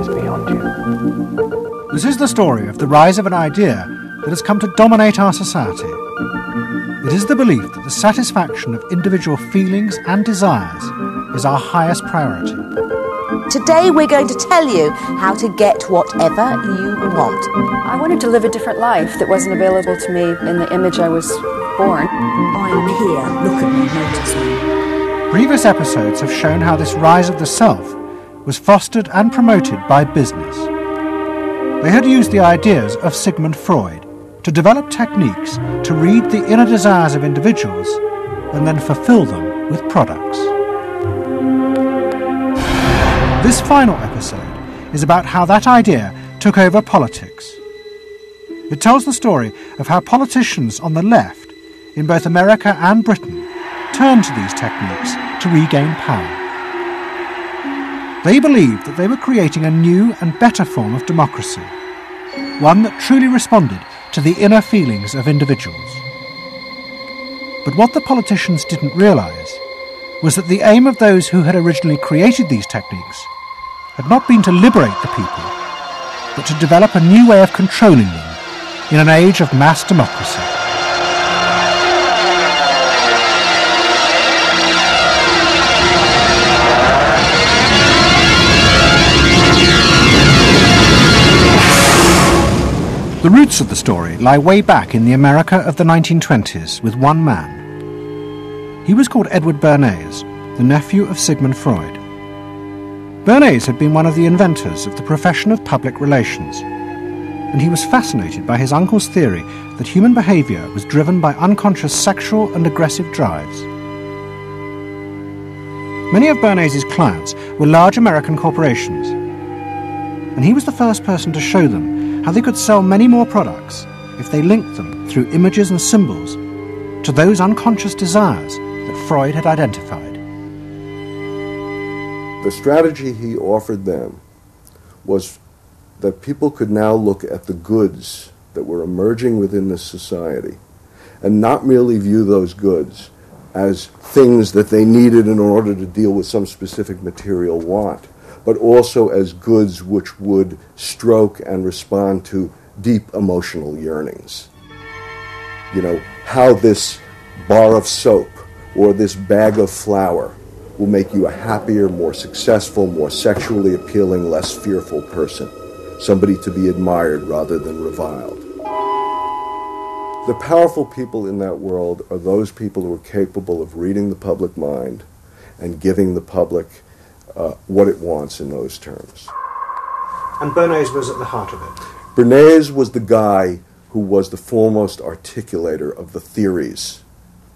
is beyond you. This is the story of the rise of an idea that has come to dominate our society. It is the belief that the satisfaction of individual feelings and desires is our highest priority. Today we're going to tell you how to get whatever you want. I wanted to live a different life that wasn't available to me in the image I was born. I'm here, look at me, notice me. Previous episodes have shown how this rise of the self was fostered and promoted by business. They had used the ideas of Sigmund Freud to develop techniques to read the inner desires of individuals and then fulfill them with products. This final episode is about how that idea took over politics. It tells the story of how politicians on the left, in both America and Britain, turned to these techniques to regain power. They believed that they were creating a new and better form of democracy, one that truly responded to the inner feelings of individuals. But what the politicians didn't realise was that the aim of those who had originally created these techniques had not been to liberate the people, but to develop a new way of controlling them in an age of mass democracy. The roots of the story lie way back in the America of the 1920s with one man. He was called Edward Bernays, the nephew of Sigmund Freud. Bernays had been one of the inventors of the profession of public relations, and he was fascinated by his uncle's theory that human behaviour was driven by unconscious sexual and aggressive drives. Many of Bernays' clients were large American corporations, and he was the first person to show them how they could sell many more products if they linked them through images and symbols to those unconscious desires that Freud had identified. The strategy he offered them was that people could now look at the goods that were emerging within this society and not merely view those goods as things that they needed in order to deal with some specific material want, but also as goods which would stroke and respond to deep emotional yearnings. You know, how this bar of soap or this bag of flour will make you a happier, more successful, more sexually appealing, less fearful person, somebody to be admired rather than reviled. The powerful people in that world are those people who are capable of reading the public mind and giving the public what it wants in those terms. And Bernays was at the heart of it. Bernays was the guy who was the foremost articulator of the theories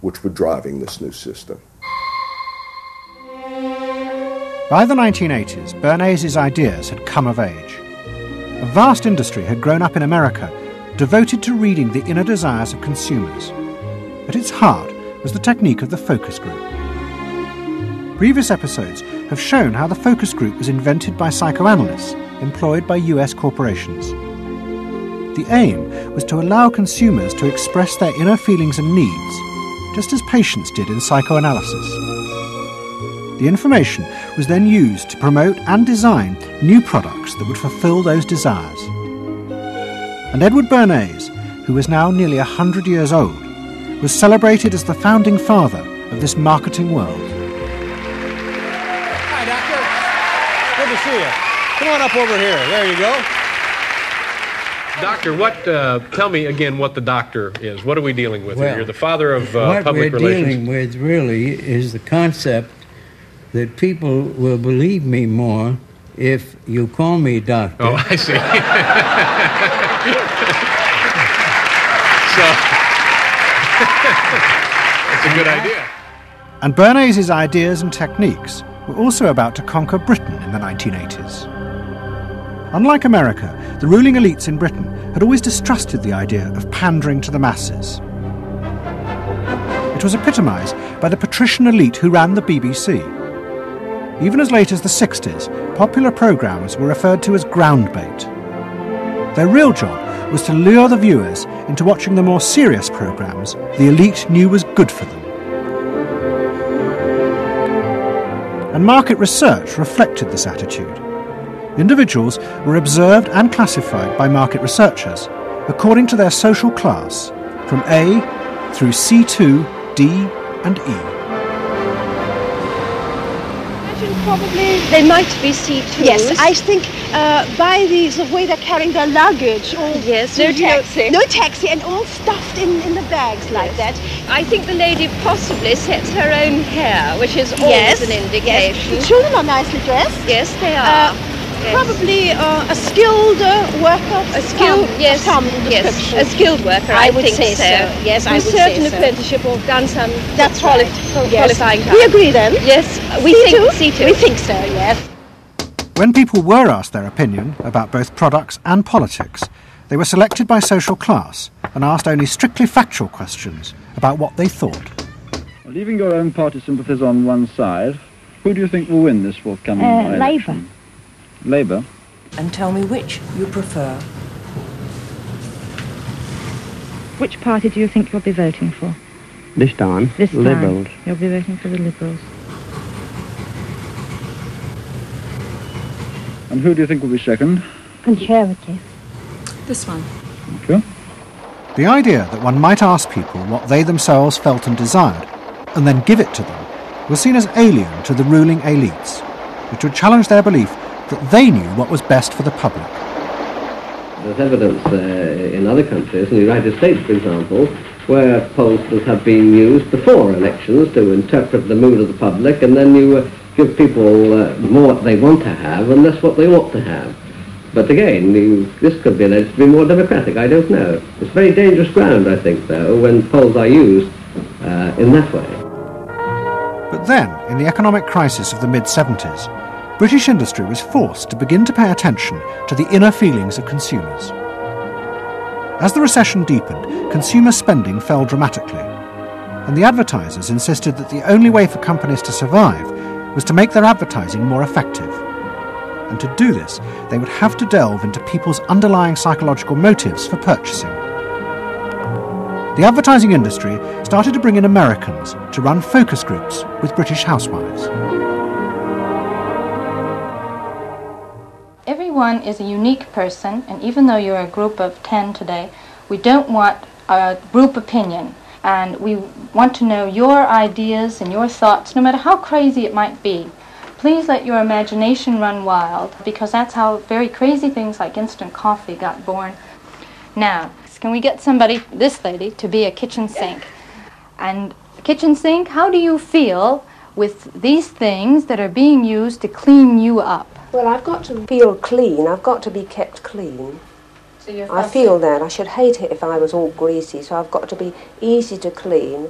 which were driving this new system. By the 1980s, Bernays' ideas had come of age. A vast industry had grown up in America, devoted to reading the inner desires of consumers. At its heart was the technique of the focus group. Previous episodes have shown how the focus group was invented by psychoanalysts employed by US corporations. The aim was to allow consumers to express their inner feelings and needs, just as patients did in psychoanalysis. The information was then used to promote and design new products that would fulfill those desires. And Edward Bernays, who was now nearly 100 years old, was celebrated as the founding father of this marketing world. Hi, Doctor. Good to see you. Come on up over here. There you go. Doctor, tell me again what the doctor is. What are we dealing with here? You're the father of what public we're relations. dealing with really is the concept that people will believe me more if you call me doctor. Oh, I see. So, that's a good idea. And Bernays' ideas and techniques were also about to conquer Britain in the 1980s. Unlike America, the ruling elites in Britain had always distrusted the idea of pandering to the masses. It was epitomised by the patrician elite who ran the BBC. Even as late as the 60s, popular programmes were referred to as ground bait. Their real job was to lure the viewers into watching the more serious programmes the elite knew was good for them. And market research reflected this attitude. Individuals were observed and classified by market researchers according to their social class, from A through C2, D and E. Probably they might be C2s. Yes, I think by the way they're carrying their luggage, all yes, no taxi. No taxi, and all stuffed in the bags like that. I think the lady possibly sets her own hair, which is always an indication. Yes. The children are nicely dressed. Yes, they are. Probably a skilled worker. A skilled, yes, a skilled worker. I would think say so. Yes, I would say so. Certain apprenticeship or done some. That's qualifying. We agree then. Yes, we think C2. We think so. Yes. When people were asked their opinion about both products and politics, they were selected by social class and asked only strictly factual questions about what they thought. Leaving your own party sympathies on one side, who do you think will win this forthcoming election? Labour. And tell me which you prefer. Which party do you think you'll be voting for? This time, Liberals. You'll be voting for the Liberals. And who do you think will be second? Conservative. This one. Thank you. The idea that one might ask people what they themselves felt and desired, and then give it to them, was seen as alien to the ruling elites, which would challenge their belief that they knew what was best for the public. There's evidence in other countries, in the United States for example, where pollsters have been used before elections to interpret the mood of the public, and then you give people more what they want to have and less what they ought to have. But again, this could be alleged to be more democratic, I don't know. It's very dangerous ground, I think, though, when polls are used in that way. But then, in the economic crisis of the mid-70s, British industry was forced to begin to pay attention to the inner feelings of consumers. As the recession deepened, consumer spending fell dramatically, and the advertisers insisted that the only way for companies to survive was to make their advertising more effective. And to do this, they would have to delve into people's underlying psychological motives for purchasing. The advertising industry started to bring in Americans to run focus groups with British housewives. Everyone is a unique person, and even though you're a group of 10 today, we don't want a group opinion, and we want to know your ideas and your thoughts, no matter how crazy it might be. Please let your imagination run wild, because that's how very crazy things like instant coffee got born. Now, can we get somebody, this lady, to be a kitchen sink? And kitchen sink, how do you feel with these things that are being used to clean you up? Well, I've got to feel clean. I've got to be kept clean. So I feel that. I should hate it if I was all greasy, so I've got to be easy to clean.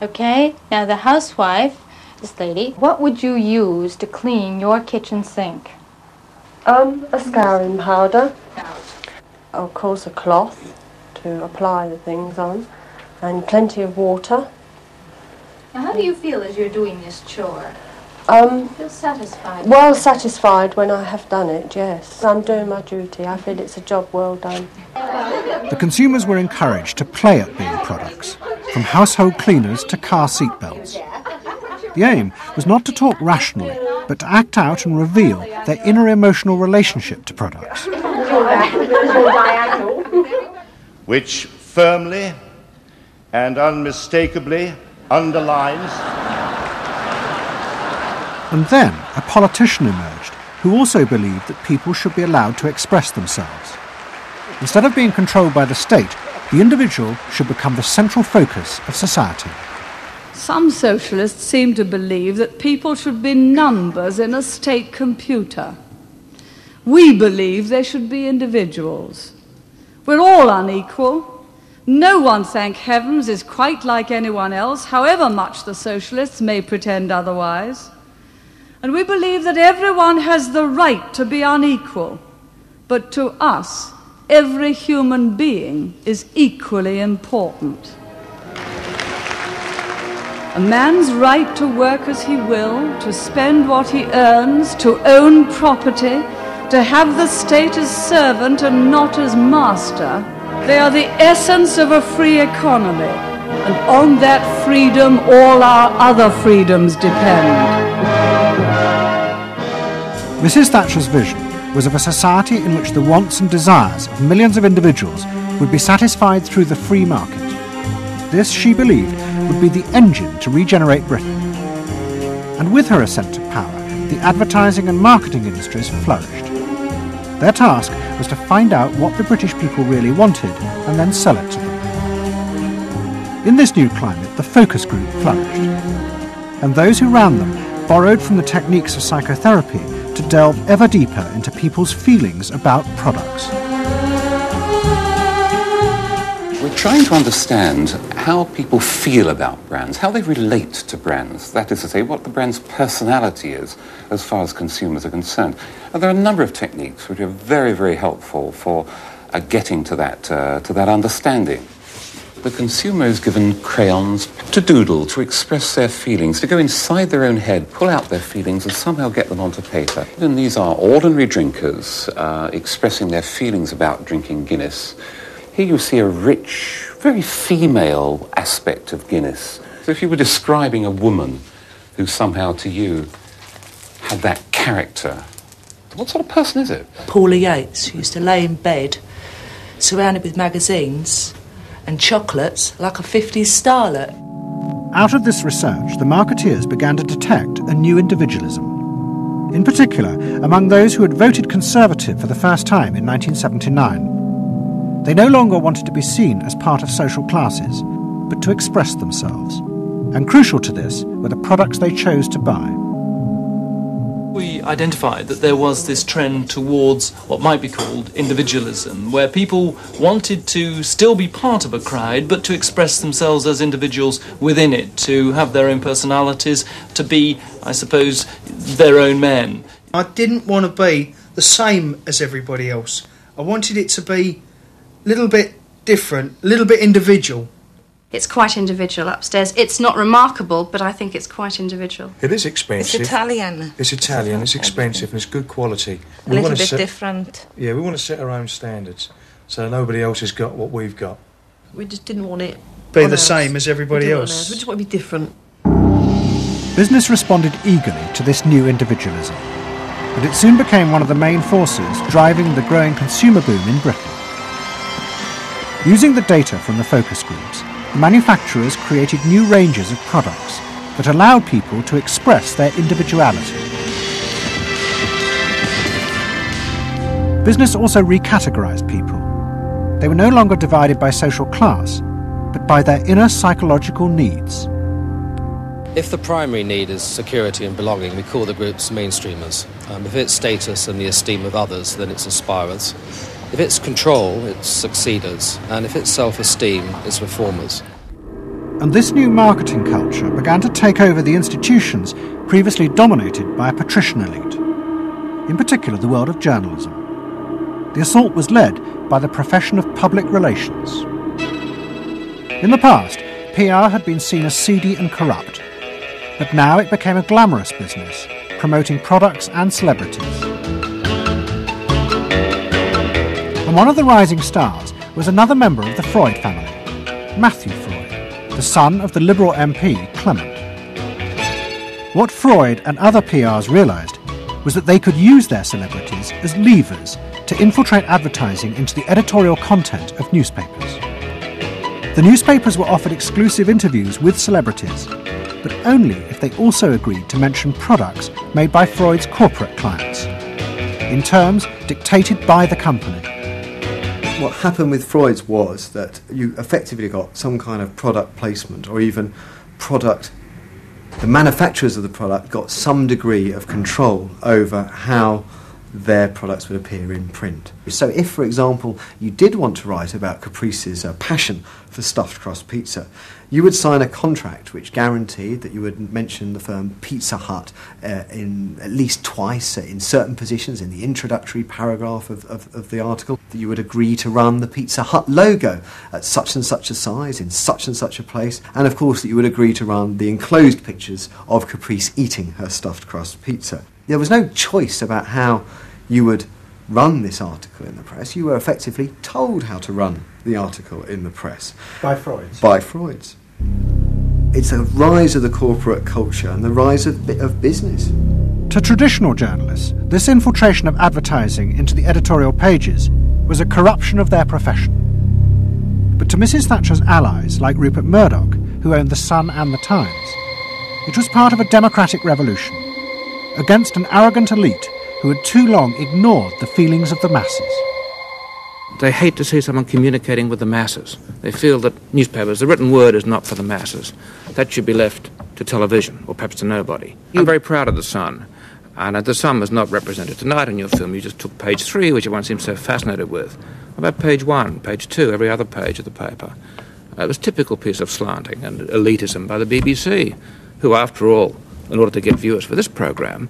Okay, now the housewife, this lady, what would you use to clean your kitchen sink? A scouring powder. Of course, a cloth to apply the things on, and plenty of water. Now, how do you feel as you're doing this chore? Feel satisfied? Well satisfied when I have done it, yes. I'm doing my duty. I feel it's a job well done. The consumers were encouraged to play at being products, from household cleaners to car seat belts. The aim was not to talk rationally, but to act out and reveal their inner emotional relationship to products. Which firmly and unmistakably underlines. And then a politician emerged who also believed that people should be allowed to express themselves. Instead of being controlled by the state, the individual should become the central focus of society. Some socialists seem to believe that people should be numbers in a state computer. We believe they should be individuals. We're all unequal. No one, thank heavens, is quite like anyone else, however much the socialists may pretend otherwise. And we believe that everyone has the right to be unequal, but to us, every human being is equally important. A man's right to work as he will, to spend what he earns, to own property, to have the state as servant and not as master, they are the essence of a free economy, and on that freedom all our other freedoms depend. Mrs. Thatcher's vision was of a society in which the wants and desires of millions of individuals would be satisfied through the free market. This, she believed, would be the engine to regenerate Britain. And with her ascent to power, the advertising and marketing industries flourished. Their task was to find out what the British people really wanted and then sell it to them. In this new climate, the focus group flourished. And those who ran them borrowed from the techniques of psychotherapy to delve ever deeper into people's feelings about products. We're trying to understand how people feel about brands, how they relate to brands. That is to say, what the brand's personality is as far as consumers are concerned. And there are a number of techniques which are very, very helpful for getting to that understanding. The consumer is given crayons to doodle, to express their feelings, to go inside their own head, pull out their feelings and somehow get them onto paper. And these are ordinary drinkers expressing their feelings about drinking Guinness. Here you see a rich, very female aspect of Guinness. So if you were describing a woman who somehow to you had that character, what sort of person is it? Paula Yates, who used to lay in bed, surrounded with magazines and chocolates like a 50s starlet. Out of this research, the marketeers began to detect a new individualism. In particular, among those who had voted Conservative for the first time in 1979. They no longer wanted to be seen as part of social classes, but to express themselves. And crucial to this were the products they chose to buy. We identified that there was this trend towards what might be called individualism, where people wanted to still be part of a crowd, but to express themselves as individuals within it, to have their own personalities, to be, I suppose, their own men. I didn't want to be the same as everybody else. I wanted it to be a little bit different, a little bit individual. It's quite individual upstairs. It's not remarkable, but I think it's quite individual. It is expensive. It's Italian. It's Italian, it's expensive, and it's good quality. A little bit different. Yeah, we want to set our own standards, so nobody else has got what we've got. We just didn't want it be the same as everybody else. We just want to be different. Business responded eagerly to this new individualism, and it soon became one of the main forces driving the growing consumer boom in Britain. Using the data from the focus groups, manufacturers created new ranges of products that allowed people to express their individuality. Business also recategorized people. They were no longer divided by social class, but by their inner psychological needs. If the primary need is security and belonging, we call the groups mainstreamers. If it's status and the esteem of others, then it's aspirers. If it's control, it's succeeders, and if it's self-esteem, it's reformers. And this new marketing culture began to take over the institutions previously dominated by a patrician elite, in particular the world of journalism. The assault was led by the profession of public relations. In the past, PR had been seen as seedy and corrupt, but now it became a glamorous business, promoting products and celebrities. And one of the rising stars was another member of the Freud family, Matthew Freud, the son of the Liberal MP Clement. What Freud and other PRs realised was that they could use their celebrities as levers to infiltrate advertising into the editorial content of newspapers. The newspapers were offered exclusive interviews with celebrities, but only if they also agreed to mention products made by Freud's corporate clients, in terms dictated by the company. What happened with Freud's was that you effectively got some kind of product placement, or even product, the manufacturers of the product got some degree of control over how their products would appear in print. So if, for example, you did want to write about Caprice's passion for stuffed crust pizza, you would sign a contract which guaranteed that you would mention the firm Pizza Hut in at least twice in certain positions in the introductory paragraph of the article, that you would agree to run the Pizza Hut logo at such and such a size in such and such a place, and of course that you would agree to run the enclosed pictures of Caprice eating her stuffed crust pizza. There was no choice about how you would run this article in the press. You were effectively told how to run the article in the press. By Freud's? By Freud's. It's a rise of the corporate culture and the rise of business. To traditional journalists, this infiltration of advertising into the editorial pages was a corruption of their profession. But to Mrs. Thatcher's allies, like Rupert Murdoch, who owned The Sun and The Times, it was part of a democratic revolution against an arrogant elite who had too long ignored the feelings of the masses. They hate to see someone communicating with the masses. They feel that newspapers, the written word is not for the masses. That should be left to television, or perhaps to nobody. I'm very proud of The Sun. And The Sun was not represented tonight in your film. You just took page 3, which everyone seems so fascinated with. What about page 1, page 2, every other page of the paper? It was a typical piece of slanting and elitism by the BBC, who, after all, in order to get viewers for this programme,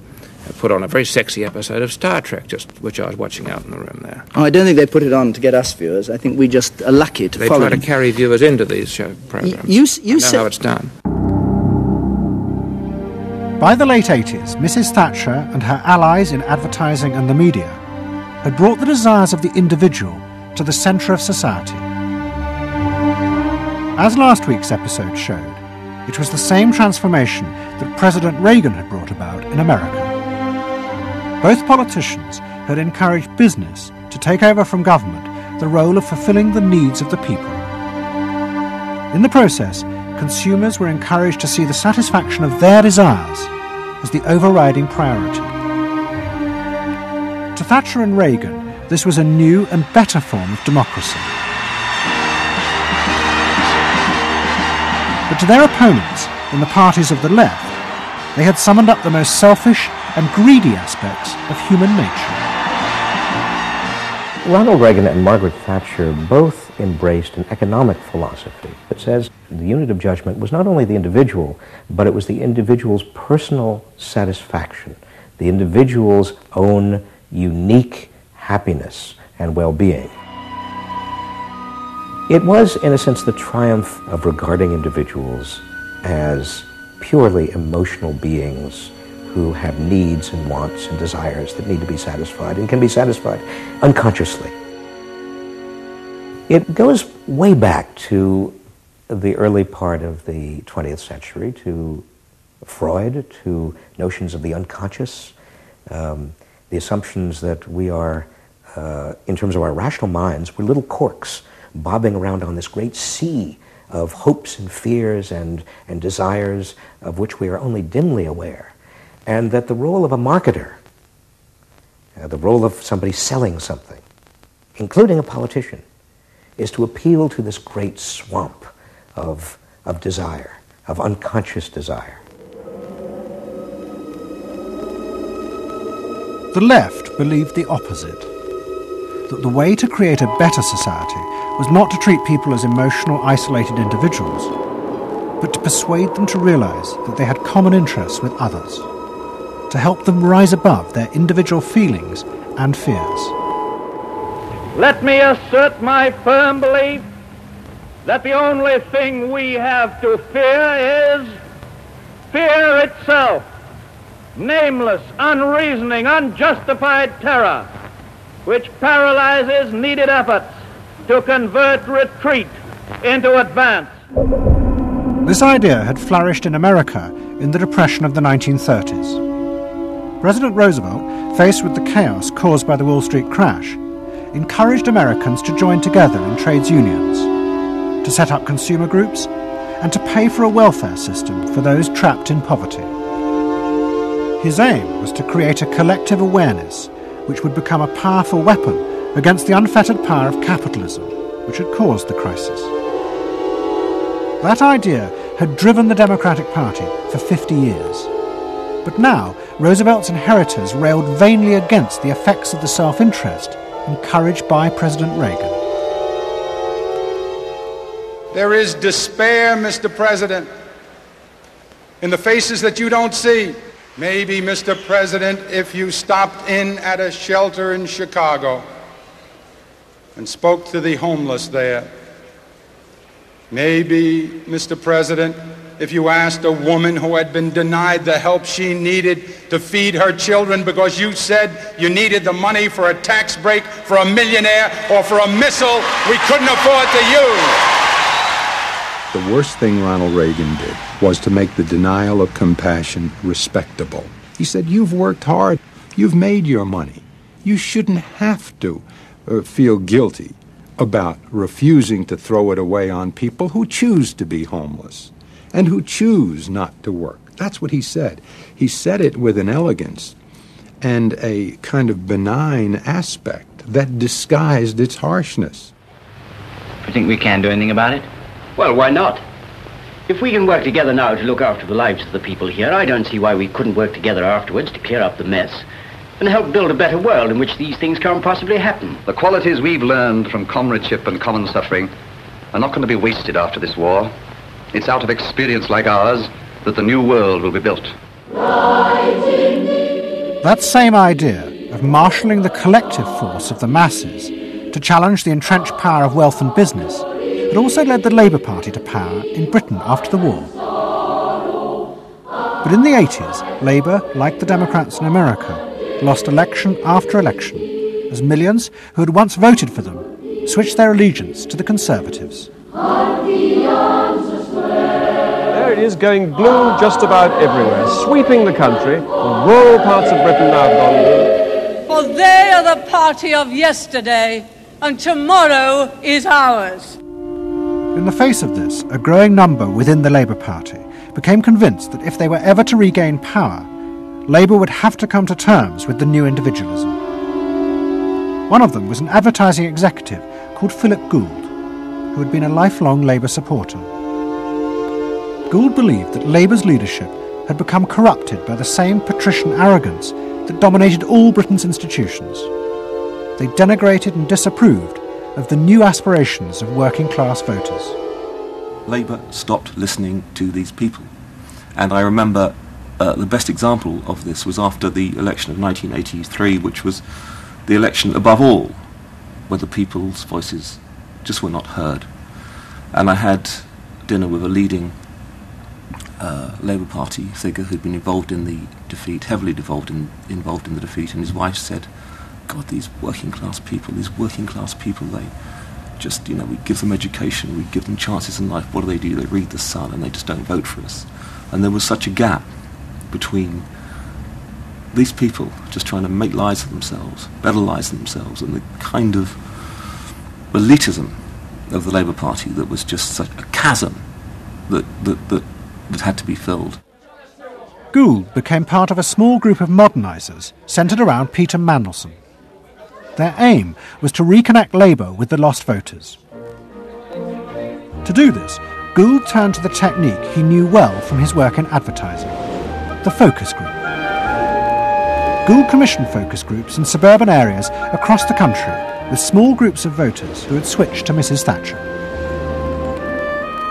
put on a very sexy episode of Star Trek, which I was watching out in the room there. Oh, I don't think they put it on to get us viewers. I think we just are lucky to follow They try them. to carry viewers into these show programmes. You know how it's done. By the late 80s, Mrs. Thatcher and her allies in advertising and the media had brought the desires of the individual to the centre of society. As last week's episode showed, it was the same transformation that President Reagan had brought about in America. Both politicians had encouraged business to take over from government the role of fulfilling the needs of the people. In the process, consumers were encouraged to see the satisfaction of their desires as the overriding priority. To Thatcher and Reagan, this was a new and better form of democracy. But to their opponents in the parties of the left, they had summoned up the most selfish and greedy aspects of human nature. Ronald Reagan and Margaret Thatcher both embraced an economic philosophy that says the unit of judgment was not only the individual, but it was the individual's personal satisfaction, the individual's own unique happiness and well-being. It was, in a sense, the triumph of regarding individuals as purely emotional beings who have needs and wants and desires that need to be satisfied and can be satisfied unconsciously. It goes way back to the early part of the 20th century, to Freud, to notions of the unconscious, the assumptions that we are, in terms of our rational minds, we're little corks bobbing around on this great sea of hopes and fears and desires of which we are only dimly aware. And that the role of a marketer, the role of somebody selling something, including a politician, is to appeal to this great swamp of desire, of unconscious desire. The left believed the opposite, that the way to create a better society was not to treat people as emotional, isolated individuals, but to persuade them to realise that they had common interests with others, to help them rise above their individual feelings and fears. Let me assert my firm belief that the only thing we have to fear is fear itself. Nameless, unreasoning, unjustified terror, which paralyzes needed efforts to convert retreat into advance. This idea had flourished in America in the Depression of the 1930s. President Roosevelt, faced with the chaos caused by the Wall Street crash, encouraged Americans to join together in trades unions, to set up consumer groups, and to pay for a welfare system for those trapped in poverty. His aim was to create a collective awareness which would become a powerful weapon against the unfettered power of capitalism, which had caused the crisis. That idea had driven the Democratic Party for 50 years. But now, Roosevelt's inheritors railed vainly against the effects of the self-interest encouraged by President Reagan. There is despair, Mr. President, in the faces that you don't see. Maybe, Mr. President, if you stopped in at a shelter in Chicago and spoke to the homeless there. Maybe, Mr. President, if you asked a woman who had been denied the help she needed to feed her children because you said you needed the money for a tax break for a millionaire or for a missile we couldn't afford to use. The worst thing Ronald Reagan did was to make the denial of compassion respectable. He said, you've worked hard, you've made your money. You shouldn't have to feel guilty about refusing to throw it away on people who choose to be homeless and who choose not to work. That's what he said. He said it with an elegance and a kind of benign aspect that disguised its harshness. You think we can do anything about it? Well, why not? If we can work together now to look after the lives of the people here, I don't see why we couldn't work together afterwards to clear up the mess and help build a better world in which these things can't possibly happen. The qualities we've learned from comradeship and common suffering are not going to be wasted after this war. It's out of experience like ours that the new world will be built. That same idea of marshalling the collective force of the masses to challenge the entrenched power of wealth and business had also led the Labour Party to power in Britain after the war. But in the 80s, Labour, like the Democrats in America, lost election after election as millions who had once voted for them switched their allegiance to the Conservatives. There it is, going blue just about everywhere, sweeping the country. The rural parts of Britain now have gone blue. For they are the party of yesterday, and tomorrow is ours. In the face of this, a growing number within the Labour Party became convinced that if they were ever to regain power, Labour would have to come to terms with the new individualism. One of them was an advertising executive called Philip Gould, who had been a lifelong Labour supporter. Gould believed that Labour's leadership had become corrupted by the same patrician arrogance that dominated all Britain's institutions. They denigrated and disapproved of the new aspirations of working-class voters. Labour stopped listening to these people. And I remember the best example of this was after the election of 1983, which was the election above all, where the people's voices just were not heard. And I had dinner with a leading Labour Party figure who'd been involved in the defeat, heavily involved in the defeat, and his wife said, God, these working class people, they just, we give them education, we give them chances in life, what do? They read the Sun and they just don't vote for us. And there was such a gap between these people just trying to make lives for themselves, better lives for themselves, and the kind of elitism of the Labour Party that was just such a chasm that had to be filled. Gould became part of a small group of modernisers centred around Peter Mandelson. Their aim was to reconnect Labour with the lost voters. To do this, Gould turned to the technique he knew well from his work in advertising, the focus group. Gould commissioned focus groups in suburban areas across the country with small groups of voters who had switched to Mrs. Thatcher.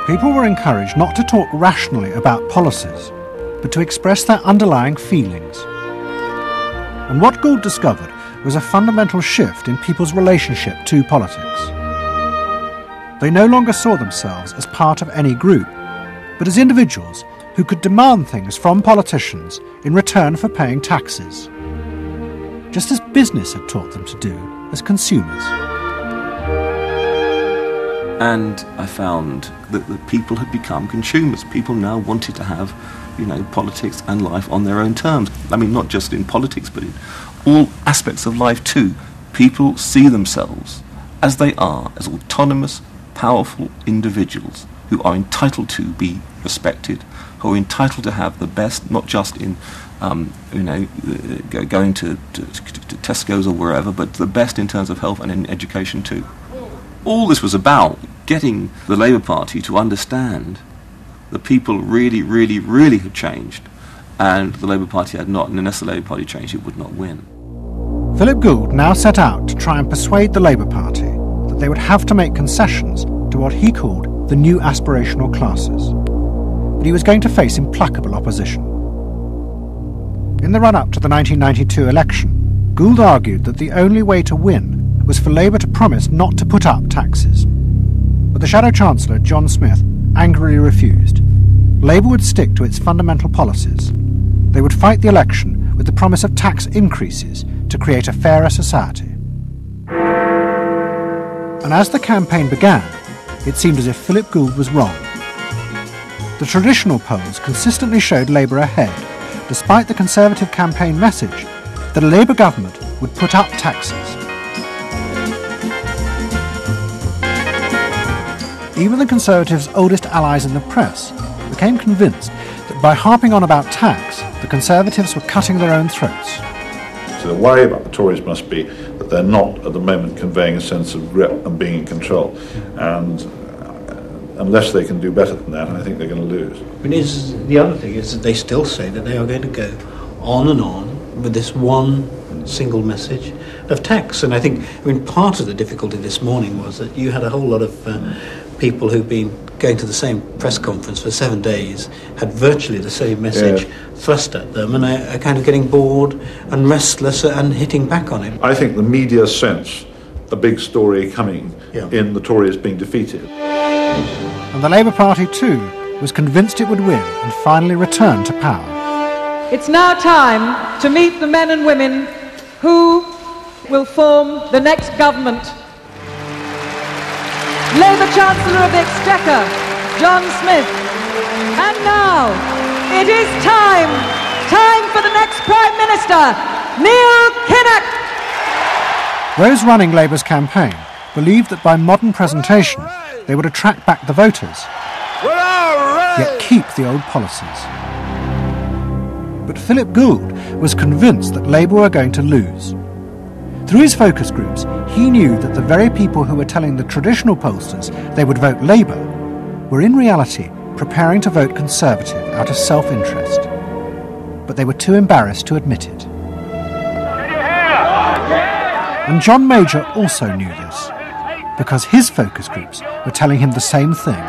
People were encouraged not to talk rationally about policies, but to express their underlying feelings. And what Gould discovered was a fundamental shift in people's relationship to politics. They no longer saw themselves as part of any group, but as individuals who could demand things from politicians in return for paying taxes, just as business had taught them to do as consumers. And I found that the people had become consumers. People now wanted to have, politics and life on their own terms. I mean, not just in politics, but in all aspects of life too. People see themselves as they are, as autonomous, powerful individuals who are entitled to be respected, who are entitled to have the best, not just in, going to Tesco's or wherever, but the best in terms of health and in education too. All this was about getting the Labour Party to understand that people really, really, really had changed, and the Labour Party had not, and unless the Labour Party changed, it would not win. Philip Gould now set out to try and persuade the Labour Party that they would have to make concessions to what he called the new aspirational classes. But he was going to face implacable opposition. In the run-up to the 1992 election, Gould argued that the only way to win was for Labour to promise not to put up taxes. But the Shadow Chancellor, John Smith, angrily refused. Labour would stick to its fundamental policies. They would fight the election with the promise of tax increases to create a fairer society. And as the campaign began, it seemed as if Philip Gould was wrong. The traditional polls consistently showed Labour ahead, despite the Conservative campaign message, that a Labour government would put up taxes. Even the Conservatives' oldest allies in the press became convinced that by harping on about tax, the Conservatives were cutting their own throats. So the worry about the Tories must be that they're not at the moment conveying a sense of grip and being in control. And unless they can do better than that, I think they're going to lose. The other thing is that they still say that they are going to go on and on with this one single message of tax. And I think, part of the difficulty this morning was that you had a whole lot of people who've been going to the same press conference for 7 days, had virtually the same message thrust at them, and are kind of getting bored and restless and hitting back on it. I think the media sense a big story coming in the Tories being defeated. And the Labour Party too was convinced it would win and finally return to power. It's now time to meet the men and women who will form the next government. Labour Chancellor of the Exchequer, John Smith. And now, it is time for the next Prime Minister, Neil Kinnock. Those running Labour's campaign believed that by modern presentation they would attract back the voters, yet keep the old policies. But Philip Gould was convinced that Labour were going to lose. Through his focus groups, he knew that the very people who were telling the traditional pollsters they would vote Labour were in reality preparing to vote Conservative out of self-interest. But they were too embarrassed to admit it. And John Major also knew this, because his focus groups were telling him the same thing.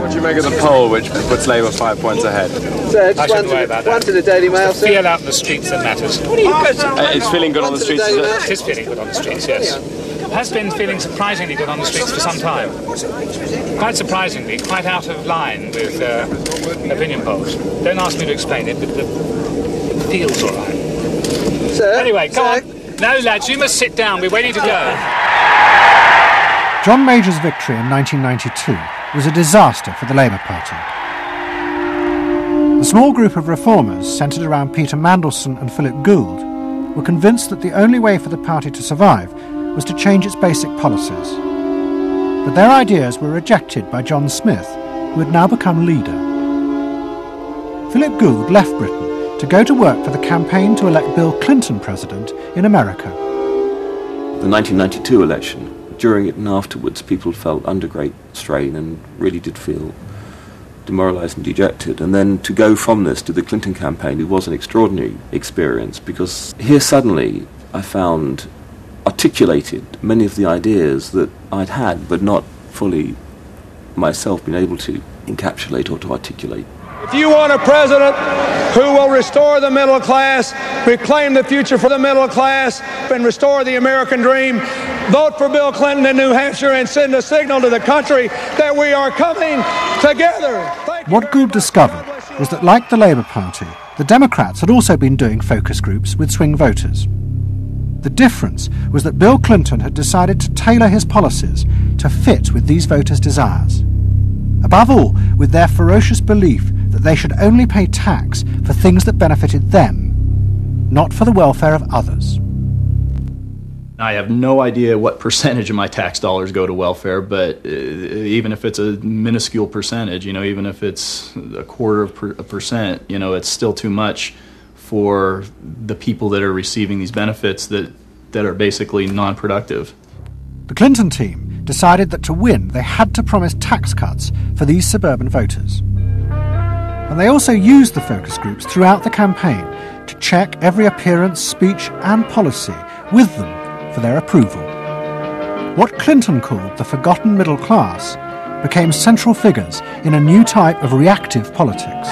What do you make of the poll which puts Labour 5 points ahead? Sir, just one to the Daily Mail, sir. Feel out in the streets that matters. It's feeling good on the streets, is it? It is feeling good on the streets, yes. It has been feeling surprisingly good on the streets for some time. Quite surprisingly, quite out of line with opinion polls. Don't ask me to explain it, but it feels all right. Sir? Anyway, come on. No, lads, you must sit down. We're waiting to go. John Major's victory in 1992 was a disaster for the Labour Party. The small group of reformers centred around Peter Mandelson and Philip Gould were convinced that the only way for the party to survive was to change its basic policies. But their ideas were rejected by John Smith, who had now become leader. Philip Gould left Britain to go to work for the campaign to elect Bill Clinton president in America. The 1992 election, during it and afterwards, people felt under great strain and really did feel demoralised and dejected. And then to go from this to the Clinton campaign, it was an extraordinary experience, because here suddenly I found articulated many of the ideas that I'd had but not fully myself been able to encapsulate or to articulate. If you want a president who will restore the middle class, reclaim the future for the middle class, and restore the American dream, vote for Bill Clinton in New Hampshire and send a signal to the country that we are coming together. What Gould discovered was that, like the Labour Party, the Democrats had also been doing focus groups with swing voters. The difference was that Bill Clinton had decided to tailor his policies to fit with these voters' desires. Above all, with their ferocious belief that they should only pay tax for things that benefited them, not for the welfare of others. I have no idea what percentage of my tax dollars go to welfare, but even if it's a minuscule percentage, even if it's 0.25%, it's still too much for the people that are receiving these benefits that are basically non-productive. The Clinton team decided that to win they had to promise tax cuts for these suburban voters. And they also used the focus groups throughout the campaign to check every appearance, speech and policy with them for their approval. What Clinton called the forgotten middle class became central figures in a new type of reactive politics.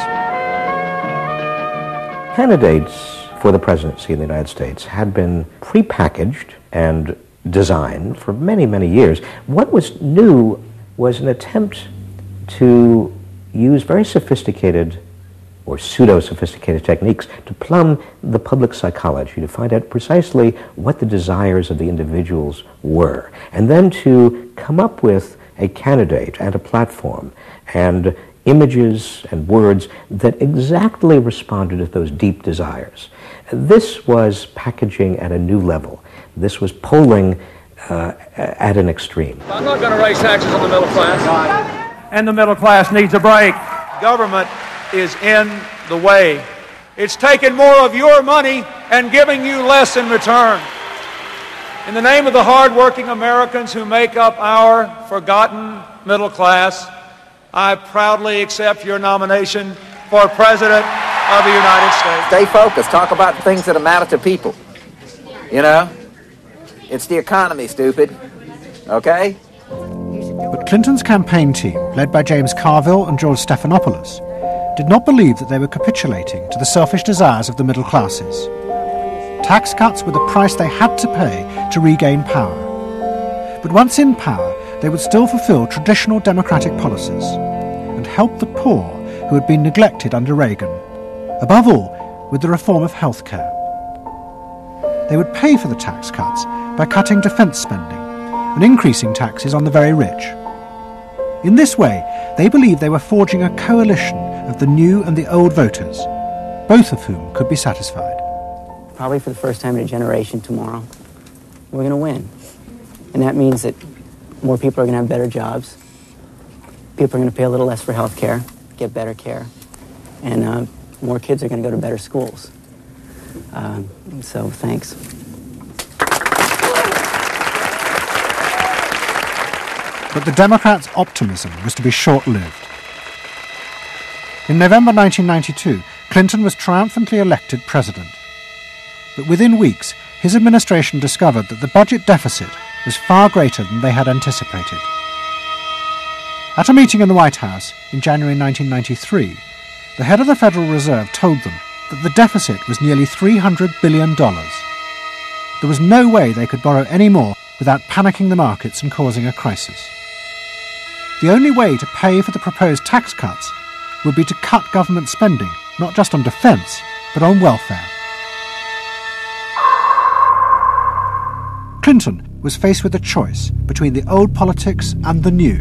Candidates for the presidency in the United States had been prepackaged and designed for many, many years. What was new was an attempt to use very sophisticated or pseudo-sophisticated techniques to plumb the public psychology, to find out precisely what the desires of the individuals were, and then to come up with a candidate and a platform and images and words that exactly responded to those deep desires. This was packaging at a new level. This was polling at an extreme. I'm not going to raise taxes on the middle class. And the middle class needs a break. Government is in the way. It's taking more of your money and giving you less in return. In the name of the hard-working Americans who make up our forgotten middle class, I proudly accept your nomination for President of the United States. Stay focused. Talk about things that matter to people. You know? It's the economy, stupid. Okay? But Clinton's campaign team, led by James Carville and George Stephanopoulos, did not believe that they were capitulating to the selfish desires of the middle classes. Tax cuts were the price they had to pay to regain power. But once in power, they would still fulfill traditional democratic policies and help the poor who had been neglected under Reagan, above all with the reform of healthcare. They would pay for the tax cuts by cutting defence spending and increasing taxes on the very rich. In this way, they believed they were forging a coalition of the new and the old voters, both of whom could be satisfied. Probably for the first time in a generation tomorrow, we're going to win. And that means that more people are going to have better jobs. People are going to pay a little less for health care, get better care. And more kids are going to go to better schools. So thanks. But the Democrats' optimism was to be short-lived. In November 1992, Clinton was triumphantly elected president. But within weeks, his administration discovered that the budget deficit was far greater than they had anticipated. At a meeting in the White House in January 1993, the head of the Federal Reserve told them that the deficit was nearly $300 billion. There was no way they could borrow any more without panicking the markets and causing a crisis. The only way to pay for the proposed tax cuts would be to cut government spending, not just on defence, but on welfare. Clinton was faced with a choice between the old politics and the new,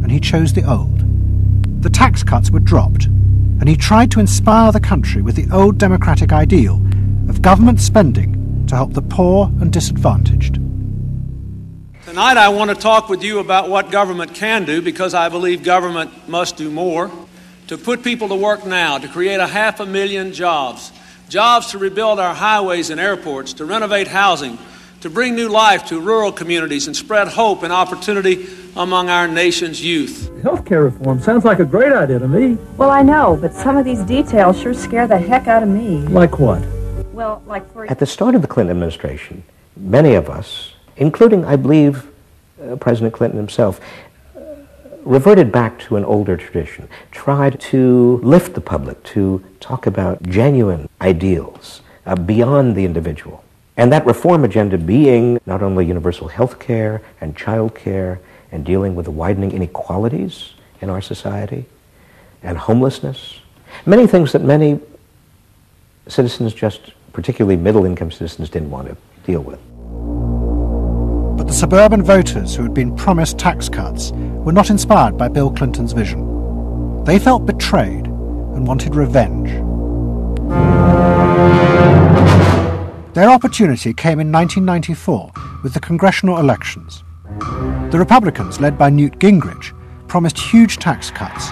and he chose the old. The tax cuts were dropped, and he tried to inspire the country with the old democratic ideal of government spending to help the poor and disadvantaged. Tonight I want to talk with you about what government can do, because I believe government must do more. To put people to work now, to create 500,000 jobs, jobs to rebuild our highways and airports, to renovate housing, to bring new life to rural communities and spread hope and opportunity among our nation's youth. Healthcare reform sounds like a great idea to me. Well, I know, but some of these details sure scare the heck out of me. Like what? Well, like for... At the start of the Clinton administration, many of us, including, I believe, President Clinton himself, reverted back to an older tradition, tried to lift the public, to talk about genuine ideals beyond the individual. And that reform agenda being not only universal health care and child care and dealing with the widening inequalities in our society and homelessness, many things that many citizens, just particularly middle-income citizens, didn't want to deal with. But the suburban voters who had been promised tax cuts were not inspired by Bill Clinton's vision. They felt betrayed and wanted revenge. Their opportunity came in 1994 with the congressional elections. The Republicans, led by Newt Gingrich, promised huge tax cuts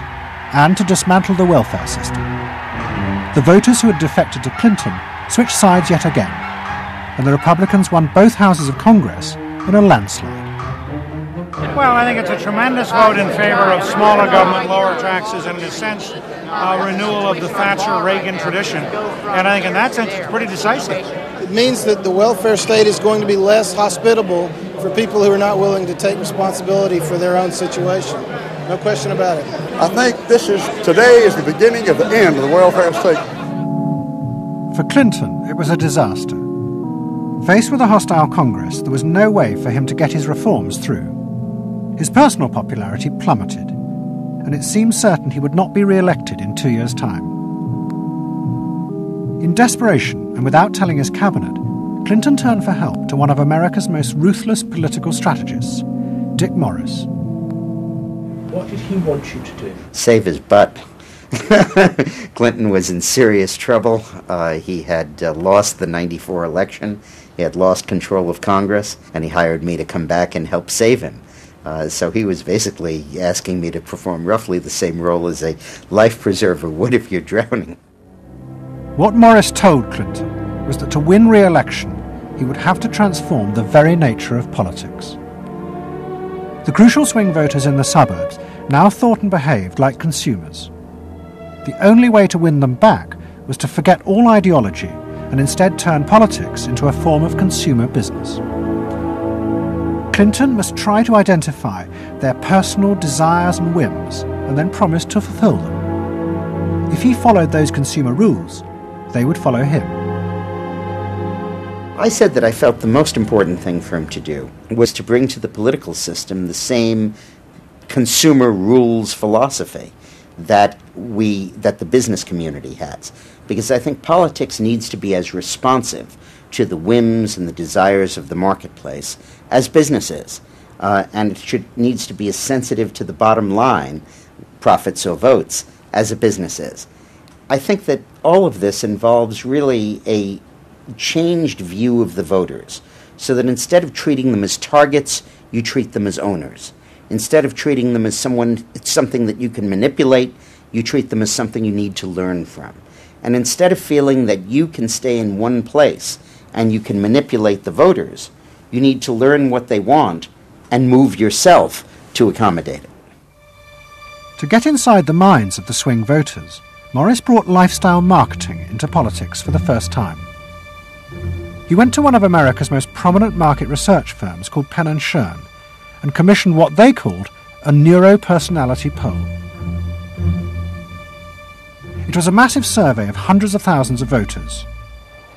and to dismantle the welfare system. The voters who had defected to Clinton switched sides yet again, and the Republicans won both houses of Congress in a landslide. Well, I think it's a tremendous vote in favor of smaller government, lower taxes, and in a sense, a renewal of the Thatcher-Reagan tradition. And I think in that sense, it's pretty decisive. It means that the welfare state is going to be less hospitable for people who are not willing to take responsibility for their own situation. No question about it. I think today is the beginning of the end of the welfare state. For Clinton, it was a disaster. Faced with a hostile Congress, there was no way for him to get his reforms through. His personal popularity plummeted, and it seemed certain he would not be re-elected in 2 years' time. In desperation, and without telling his cabinet, Clinton turned for help to one of America's most ruthless political strategists, Dick Morris. What did he want you to do? Save his butt. Clinton was in serious trouble. He had lost the '94 election. He had lost control of Congress, and he hired me to come back and help save him. So he was basically asking me to perform roughly the same role as a life preserver would if you're drowning. What Morris told Clinton was that to win re-election, he would have to transform the very nature of politics. The crucial swing voters in the suburbs now thought and behaved like consumers. The only way to win them back was to forget all ideology and instead turn politics into a form of consumer business. Clinton must try to identify their personal desires and whims and then promise to fulfill them. If he followed those consumer rules, they would follow him. I said that I felt the most important thing for him to do was to bring to the political system the same consumer rules philosophy that the business community has. Because I think politics needs to be as responsive to the whims and the desires of the marketplace as business is. And it needs to be as sensitive to the bottom line, profits or votes, as a business is. I think that all of this involves really a changed view of the voters, so that instead of treating them as targets, you treat them as owners. Instead of treating them as something that you can manipulate, you treat them as something you need to learn from. And instead of feeling that you can stay in one place and you can manipulate the voters, you need to learn what they want and move yourself to accommodate it. To get inside the minds of the swing voters, Morris brought lifestyle marketing into politics for the first time. He went to one of America's most prominent market research firms called Penn & Schern and commissioned what they called a neuropersonality poll. It was a massive survey of hundreds of thousands of voters,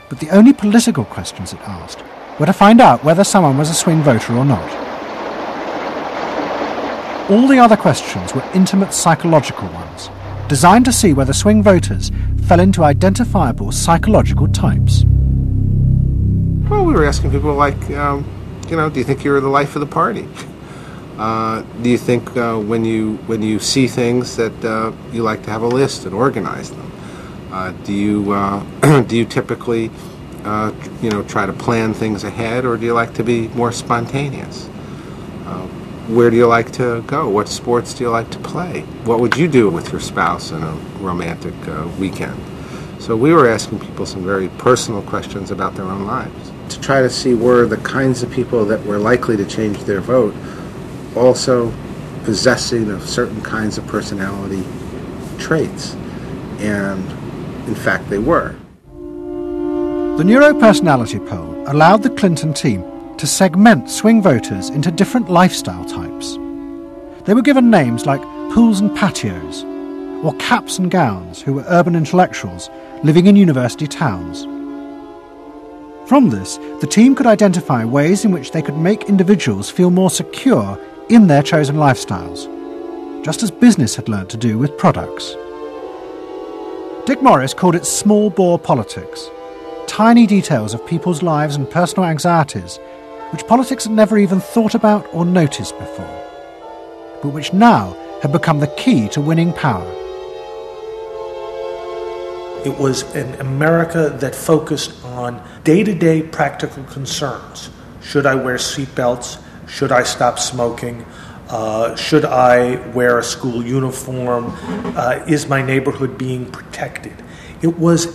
but the only political questions it asked were to find out whether someone was a swing voter or not. All the other questions were intimate psychological ones, designed to see whether swing voters fell into identifiable psychological types. Well, we were asking people like, do you think you're the life of the party? Do you think when you see things that you like to have a list and organize them? Do you typically try to plan things ahead, or do you like to be more spontaneous? Where do you like to go? What sports do you like to play? What would you do with your spouse on a romantic weekend? So we were asking people some very personal questions about their own lives, to try to see were the kinds of people that were likely to change their vote also possessing of certain kinds of personality traits. And in fact, they were. The neuropersonality poll allowed the Clinton team to segment swing voters into different lifestyle types. They were given names like pools and patios, or caps and gowns, who were urban intellectuals living in university towns. From this, the team could identify ways in which they could make individuals feel more secure in their chosen lifestyles, just as business had learnt to do with products. Dick Morris called it small bore politics, tiny details of people's lives and personal anxieties which politics had never even thought about or noticed before, but which now had become the key to winning power. It was an America that focused on day-to-day practical concerns. Should I wear seatbelts? Should I stop smoking? Should I wear a school uniform? Is my neighborhood being protected? It was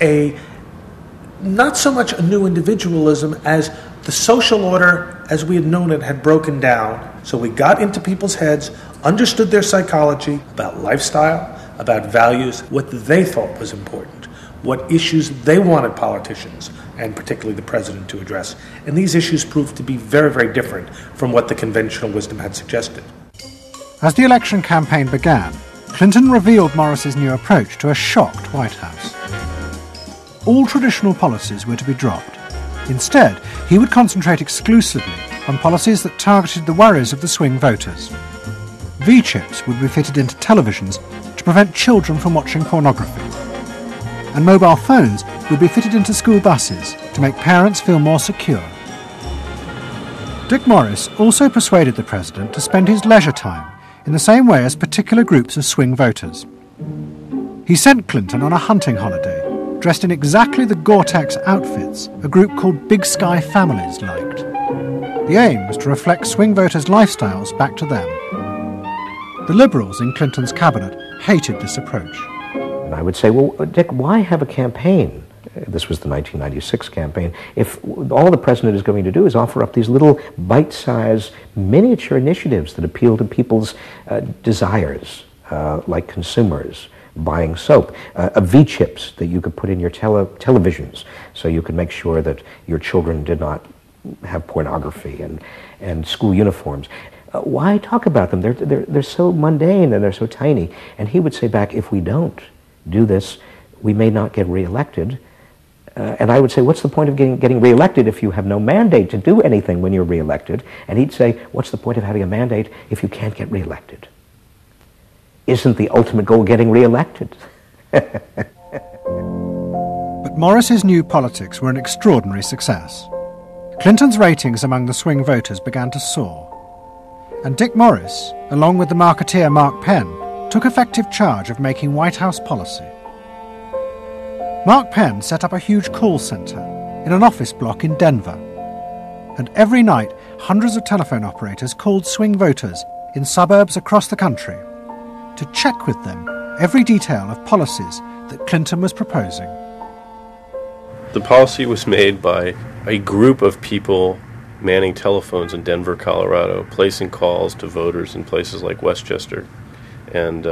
not so much a new individualism as the social order as we had known it had broken down. So we got into people's heads, understood their psychology about lifestyle, about values, what they thought was important, what issues they wanted politicians, and particularly the president, to address. And these issues proved to be very, very different from what the conventional wisdom had suggested. As the election campaign began, Clinton revealed Morris's new approach to a shocked White House. All traditional policies were to be dropped. Instead, he would concentrate exclusively on policies that targeted the worries of the swing voters. V-chips would be fitted into televisions to prevent children from watching pornography. And mobile phones would be fitted into school buses to make parents feel more secure. Dick Morris also persuaded the president to spend his leisure time in the same way as particular groups of swing voters. He sent Clinton on a hunting holiday, dressed in exactly the Gore-Tex outfits a group called Big Sky Families liked. The aim was to reflect swing voters' lifestyles back to them. The Liberals in Clinton's cabinet hated this approach. And I would say, well, Dick, why have a campaign? This was the 1996 campaign. If all the president is going to do is offer up these little bite-sized miniature initiatives that appeal to people's desires, like consumers, buying soap, V-chips that you could put in your televisions so you could make sure that your children did not have pornography, and school uniforms. Why talk about them? They're so mundane and they're so tiny. And he would say back, if we don't do this, we may not get reelected. And I would say, what's the point of getting reelected if you have no mandate to do anything when you're reelected? And he'd say, what's the point of having a mandate if you can't get reelected? Isn't the ultimate goal getting reelected? But Morris's new politics were an extraordinary success. Clinton's ratings among the swing voters began to soar. And Dick Morris, along with the marketeer Mark Penn, took effective charge of making White House policy. Mark Penn set up a huge call centre in an office block in Denver. And every night, hundreds of telephone operators called swing voters in suburbs across the country to check with them every detail of policies that Clinton was proposing. The policy was made by a group of people manning telephones in Denver, Colorado, placing calls to voters in places like Westchester and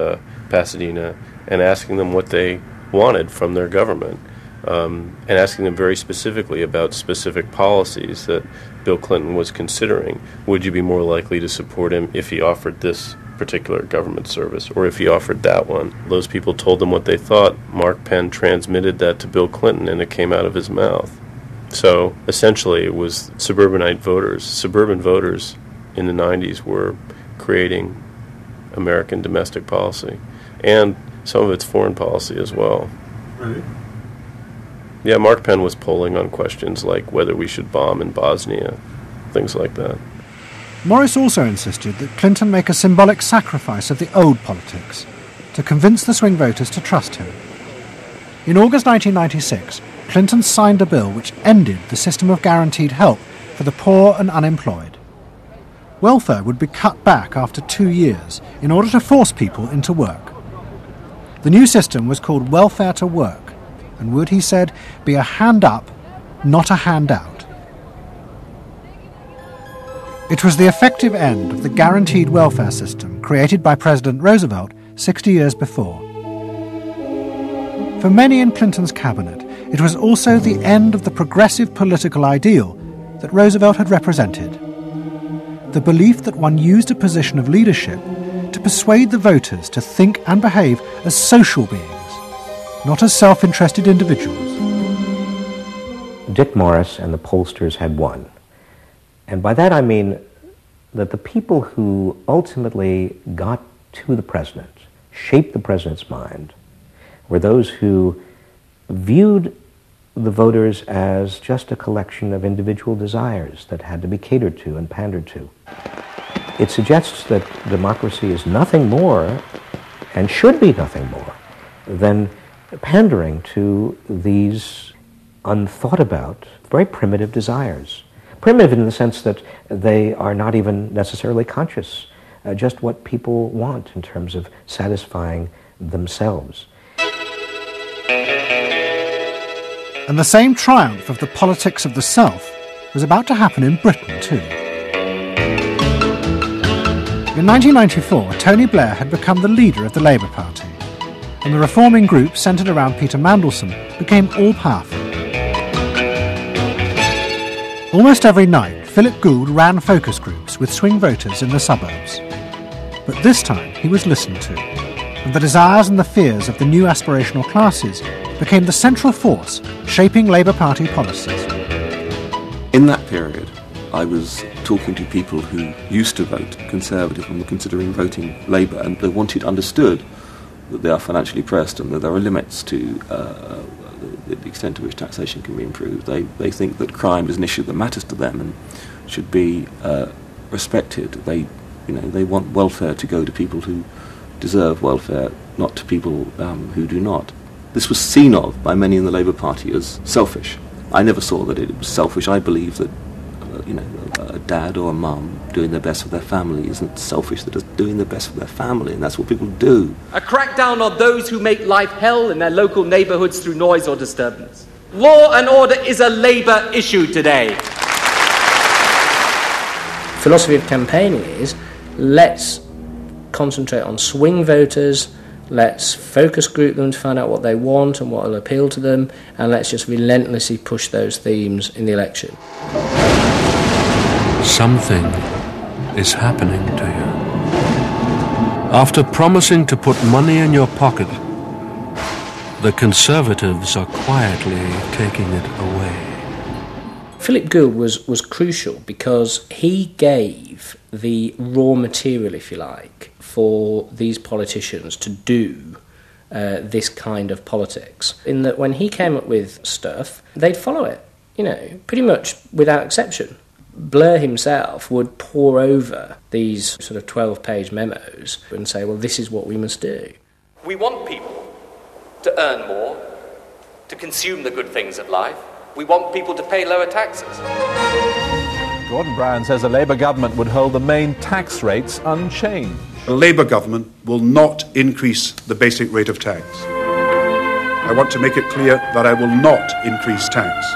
Pasadena, and asking them what they wanted from their government, and asking them very specifically about specific policies that Bill Clinton was considering. Would you be more likely to support him if he offered this particular government service, or if he offered that one? Those people told them what they thought. Mark Penn transmitted that to Bill Clinton, and it came out of his mouth. So essentially it was suburban voters in the 90s were creating American domestic policy, and some of its foreign policy as well. Really? Yeah, Mark Penn was polling on questions like whether we should bomb in Bosnia, things like that. Morris also insisted that Clinton make a symbolic sacrifice of the old politics to convince the swing voters to trust him. In August 1996, Clinton signed a bill which ended the system of guaranteed help for the poor and unemployed. Welfare would be cut back after 2 years in order to force people into work. The new system was called Welfare to Work and would, he said, be a hand up, not a handout. It was the effective end of the guaranteed welfare system created by President Roosevelt 60 years before. For many in Clinton's cabinet, it was also the end of the progressive political ideal that Roosevelt had represented. The belief that one used a position of leadership to persuade the voters to think and behave as social beings, not as self-interested individuals. Dick Morris and the pollsters had won. And by that I mean that the people who ultimately got to the president, shaped the president's mind, were those who viewed the voters as just a collection of individual desires that had to be catered to and pandered to. It suggests that democracy is nothing more, and should be nothing more, than pandering to these unthought about, very primitive desires. Primitive in the sense that they are not even necessarily conscious, just what people want in terms of satisfying themselves. And the same triumph of the politics of the South was about to happen in Britain too. In 1994, Tony Blair had become the leader of the Labour Party, and the reforming group centred around Peter Mandelson became all-powerful. Almost every night, Philip Gould ran focus groups with swing voters in the suburbs. But this time he was listened to, and the desires and the fears of the new aspirational classes became the central force shaping Labour Party policies. In that period, I was talking to people who used to vote Conservative and were considering voting Labour, and they wanted understood that they are financially pressed and that there are limits to the extent to which taxation can be improved. They think that crime is an issue that matters to them and should be respected. They they want welfare to go to people who deserve welfare, not to people who do not. This was seen of by many in the Labour Party as selfish. I never saw that it was selfish. I believe that a dad or a mum doing their best for their family isn't selfish. They're just doing their best for their family, and that's what people do. A crackdown on those who make life hell in their local neighbourhoods through noise or disturbance. Law and order is a Labour issue today. Philosophy of campaigning is, let's concentrate on swing voters, let's focus group them to find out what they want and what will appeal to them, and let's just relentlessly push those themes in the election. Something is happening to you. After promising to put money in your pocket, the Conservatives are quietly taking it away. Philip Gould was crucial because he gave the raw material, if you like, for these politicians to do this kind of politics. In that when he came up with stuff, they'd follow it, pretty much without exception. Blair himself would pore over these sort of 12-page memos and say, well, this is what we must do. We want people to earn more, to consume the good things of life. We want people to pay lower taxes. Gordon Brown says the Labour government would hold the main tax rates unchanged. The Labour government will not increase the basic rate of tax. I want to make it clear that I will not increase tax.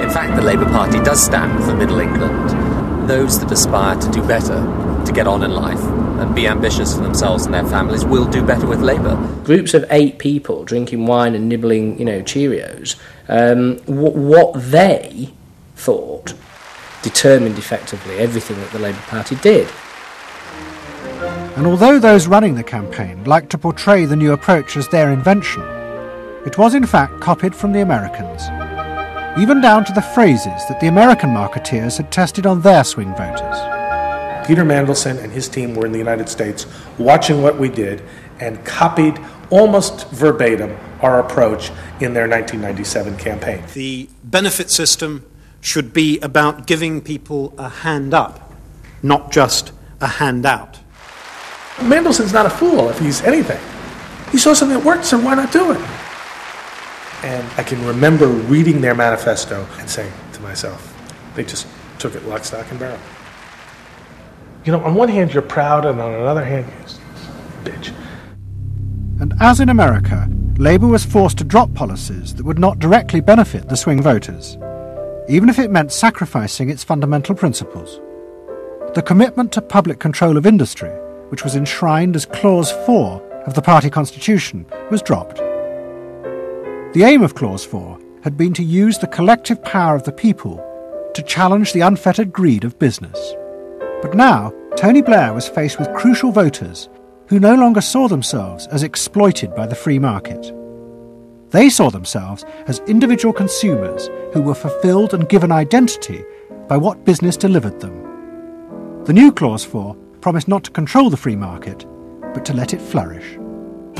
In fact, the Labour Party does stand for Middle England. Those that aspire to do better, to get on in life, and be ambitious for themselves and their families will do better with Labour. Groups of 8 people drinking wine and nibbling, Cheerios, what they thought determined effectively everything that the Labour Party did. And although those running the campaign liked to portray the new approach as their invention, it was in fact copied from the Americans, even down to the phrases that the American marketeers had tested on their swing voters. Peter Mandelson and his team were in the United States watching what we did and copied almost verbatim our approach in their 1997 campaign. The benefit system should be about giving people a hand up, not just a handout. Mandelson's not a fool if he's anything. He saw something that worked, so why not do it? And I can remember reading their manifesto and saying to myself, they just took it lock, stock, and barrel. On one hand you're proud, and on another hand, you're bitch. And as in America, Labour was forced to drop policies that would not directly benefit the swing voters, even if it meant sacrificing its fundamental principles. The commitment to public control of industry, which was enshrined as Clause 4 of the party constitution, was dropped. The aim of Clause 4 had been to use the collective power of the people to challenge the unfettered greed of business. But now, Tony Blair was faced with crucial voters who no longer saw themselves as exploited by the free market. They saw themselves as individual consumers who were fulfilled and given identity by what business delivered them. The new Clause 4 promised not to control the free market, but to let it flourish.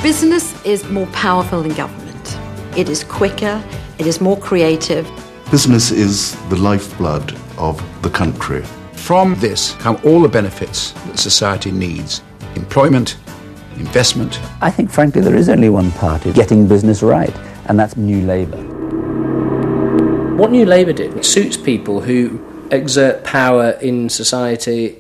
Business is more powerful than government. It is quicker, it is more creative. Business is the lifeblood of the country. From this come all the benefits that society needs. Employment, investment. I think, frankly, there is only one party getting business right, and that's New Labour. What New Labour did, it suits people who exert power in society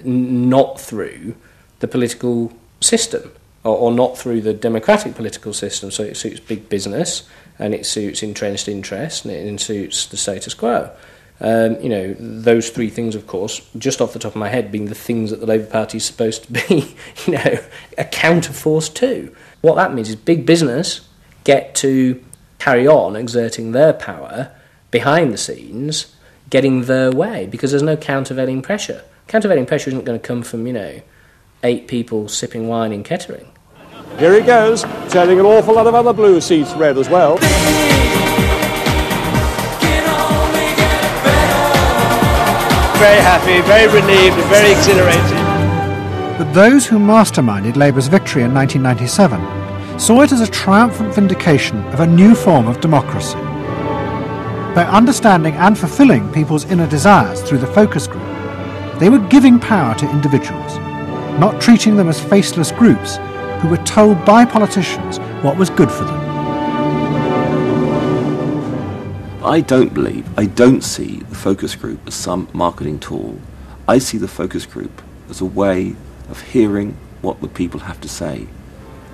not through the political system, or not through the democratic political system. So it suits big business, and it suits entrenched interest, and it suits the status quo. Those 3 things, of course, just off the top of my head, being the things that the Labour Party is supposed to be, a counterforce to. What that means is big business get to carry on exerting their power behind the scenes, getting their way, because there's no countervailing pressure. Countervailing pressure isn't going to come from, 8 people sipping wine in Kettering. Here he goes, turning an awful lot of other blue seats red as well. Very happy, very relieved, and very exhilarated. But those who masterminded Labour's victory in 1997 saw it as a triumphant vindication of a new form of democracy. By understanding and fulfilling people's inner desires through the focus group, they were giving power to individuals not treating them as faceless groups who were told by politicians what was good for them. I don't see the focus group as some marketing tool. I see the focus group as a way of hearing what the people have to say.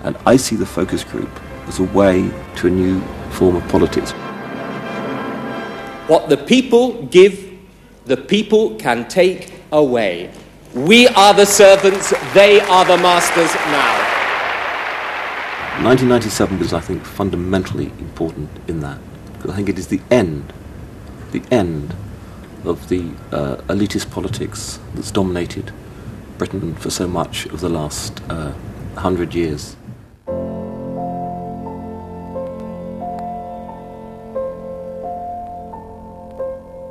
And I see the focus group as a way to a new form of politics. What the people give, the people can take away. We are the servants, they are the masters now. 1997 was, I think, fundamentally important in that. Because I think it is the end of the elitist politics that's dominated Britain for so much of the last 100 years.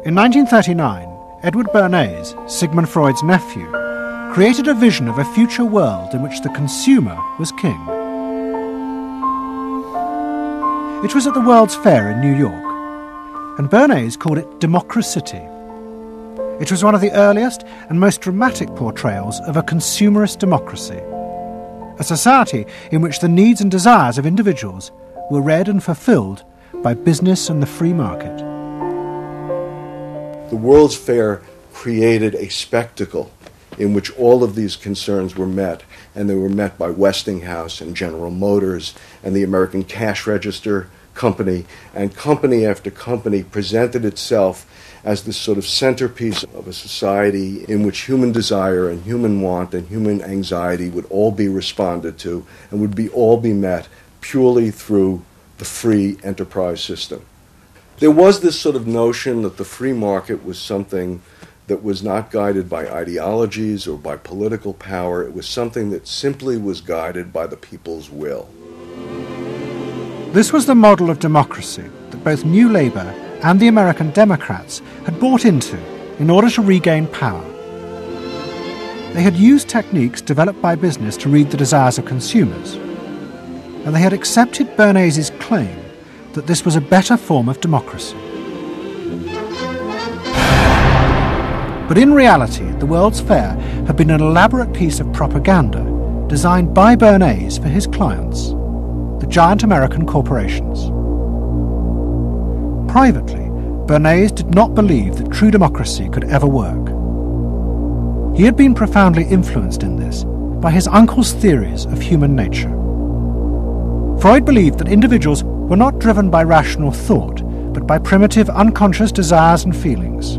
In 1939, Edward Bernays, Sigmund Freud's nephew, created a vision of a future world in which the consumer was king. It was at the World's Fair in New York, and Bernays called it Democracity. It was one of the earliest and most dramatic portrayals of a consumerist democracy, a society in which the needs and desires of individuals were read and fulfilled by business and the free market. The World's Fair created a spectacle in which all of these concerns were met, and they were met by Westinghouse and General Motors and the American Cash Register Company, and company after company presented itself as this sort of centerpiece of a society in which human desire and human want and human anxiety would all be responded to and would all be met purely through the free enterprise system. There was this sort of notion that the free market was something that was not guided by ideologies or by political power. It was something that simply was guided by the people's will. This was the model of democracy that both New Labour and the American Democrats had bought into in order to regain power. They had used techniques developed by business to read the desires of consumers, and they had accepted Bernays' claim that this was a better form of democracy. But in reality, the World's Fair had been an elaborate piece of propaganda designed by Bernays for his clients, the giant American corporations. Privately, Bernays did not believe that true democracy could ever work. He had been profoundly influenced in this by his uncle's theories of human nature. Freud believed that individuals were not driven by rational thought, but by primitive unconscious desires and feelings.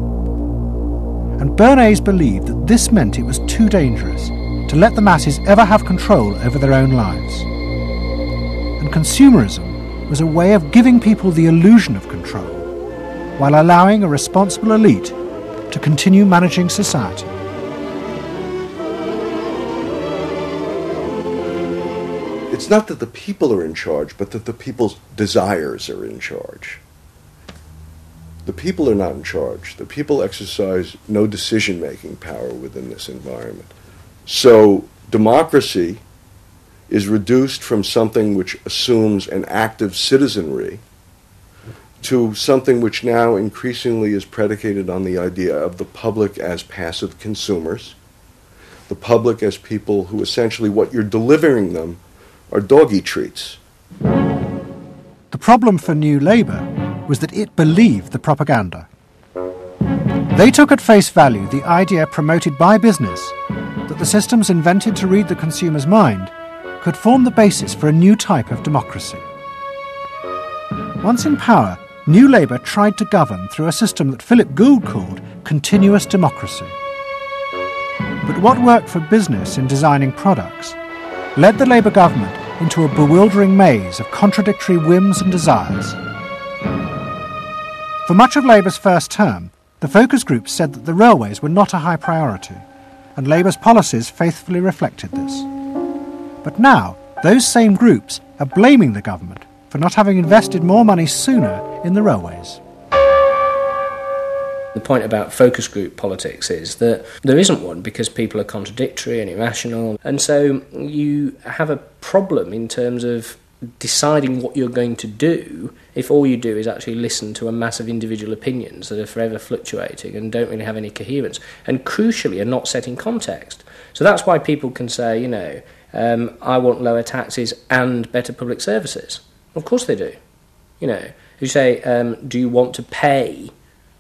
And Bernays believed that this meant it was too dangerous to let the masses ever have control over their own lives. And consumerism was a way of giving people the illusion of control, while allowing a responsible elite to continue managing society. It's not that the people are in charge, but that the people's desires are in charge. The people are not in charge. The people exercise no decision-making power within this environment. So democracy is reduced from something which assumes an active citizenry to something which now increasingly is predicated on the idea of the public as passive consumers, the public as people who essentially what you're delivering them are doggy treats. The problem for New Labour was that it believed the propaganda. They took at face value the idea promoted by business that the systems invented to read the consumer's mind could form the basis for a new type of democracy. Once in power, New Labour tried to govern through a system that Philip Gould called continuous democracy. But what worked for business in designing products led the Labour government into a bewildering maze of contradictory whims and desires. For much of Labour's first term, the focus groups said that the railways were not a high priority, and Labour's policies faithfully reflected this. But now, those same groups are blaming the government for not having invested more money sooner in the railways. The point about focus group politics is that there isn't one because people are contradictory and irrational, and so you have a problem in terms of deciding what you're going to do if all you do is actually listen to a mass of individual opinions that are forever fluctuating and don't really have any coherence, and crucially are not set in context. So that's why people can say, you know, I want lower taxes and better public services. Of course they do. You know, you say, do you want to pay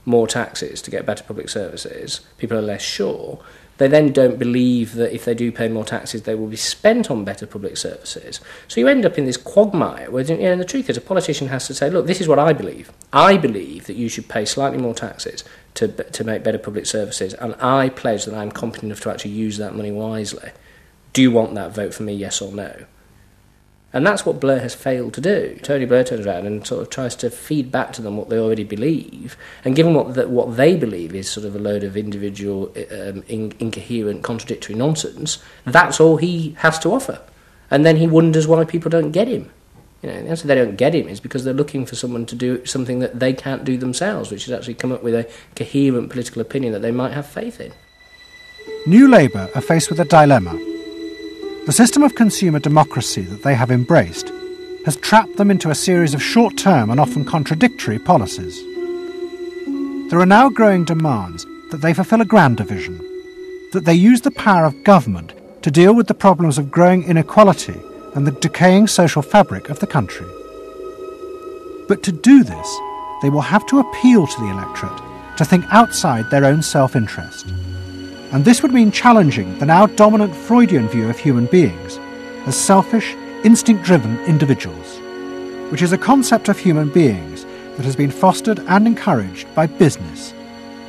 more taxes to get better public services? People are less sure. They then don't believe that if they do pay more taxes, they will be spent on better public services. So you end up in this quagmire where, you know, and the truth is a politician has to say, look, this is what I believe. I believe that you should pay slightly more taxes to make better public services, and I pledge that I'm competent enough to actually use that money wisely. Do you want that? Vote for me, yes or no. And that's what Blair has failed to do. Tony Blair turns around and sort of tries to feed back to them what they already believe, and given what they believe is sort of a load of individual, incoherent, contradictory nonsense, that's all he has to offer. And then he wonders why people don't get him. You know, the answer they don't get him is because they're looking for someone to do something that they can't do themselves, which is actually come up with a coherent political opinion that they might have faith in. New Labour are faced with a dilemma. The system of consumer democracy that they have embraced has trapped them into a series of short-term and often contradictory policies. There are now growing demands that they fulfil a grander vision, that they use the power of government to deal with the problems of growing inequality and the decaying social fabric of the country. But to do this, they will have to appeal to the electorate to think outside their own self-interest. And this would mean challenging the now dominant Freudian view of human beings as selfish, instinct-driven individuals, which is a concept of human beings that has been fostered and encouraged by business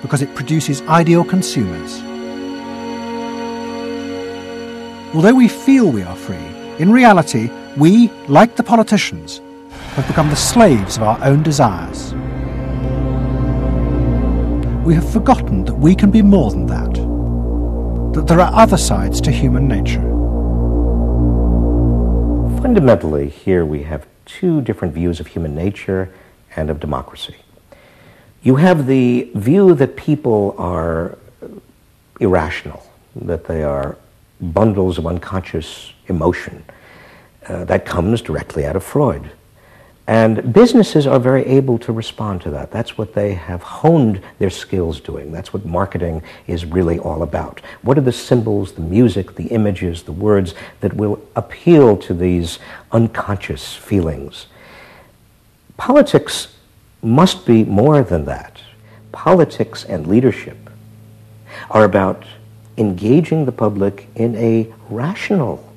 because it produces ideal consumers. Although we feel we are free, in reality, we, like the politicians, have become the slaves of our own desires. We have forgotten that we can be more than that, that there are other sides to human nature. Fundamentally, here we have two different views of human nature and of democracy. You have the view that people are irrational, that they are bundles of unconscious emotion. That comes directly out of Freud. And businesses are very able to respond to that. That's what they have honed their skills doing. That's what marketing is really all about. What are the symbols, the music, the images, the words that will appeal to these unconscious feelings? Politics must be more than that. Politics and leadership are about engaging the public in a rational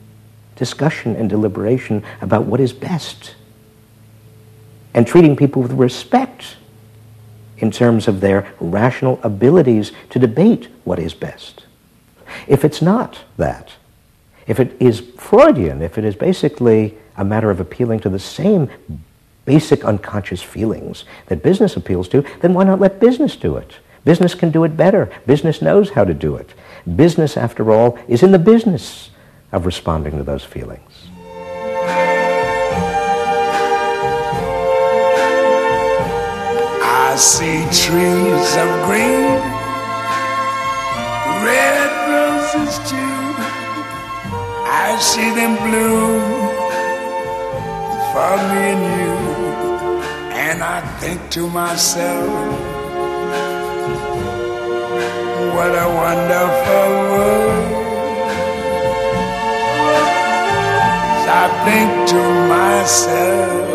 discussion and deliberation about what is best, and treating people with respect in terms of their rational abilities to debate what is best. If it's not that, if it is Freudian, if it is basically a matter of appealing to the same basic unconscious feelings that business appeals to, then why not let business do it? Business can do it better. Business knows how to do it. Business, after all, is in the business of responding to those feelings. I see trees of green, red roses too. I see them bloom for me and you. And I think to myself, what a wonderful world. I think to myself,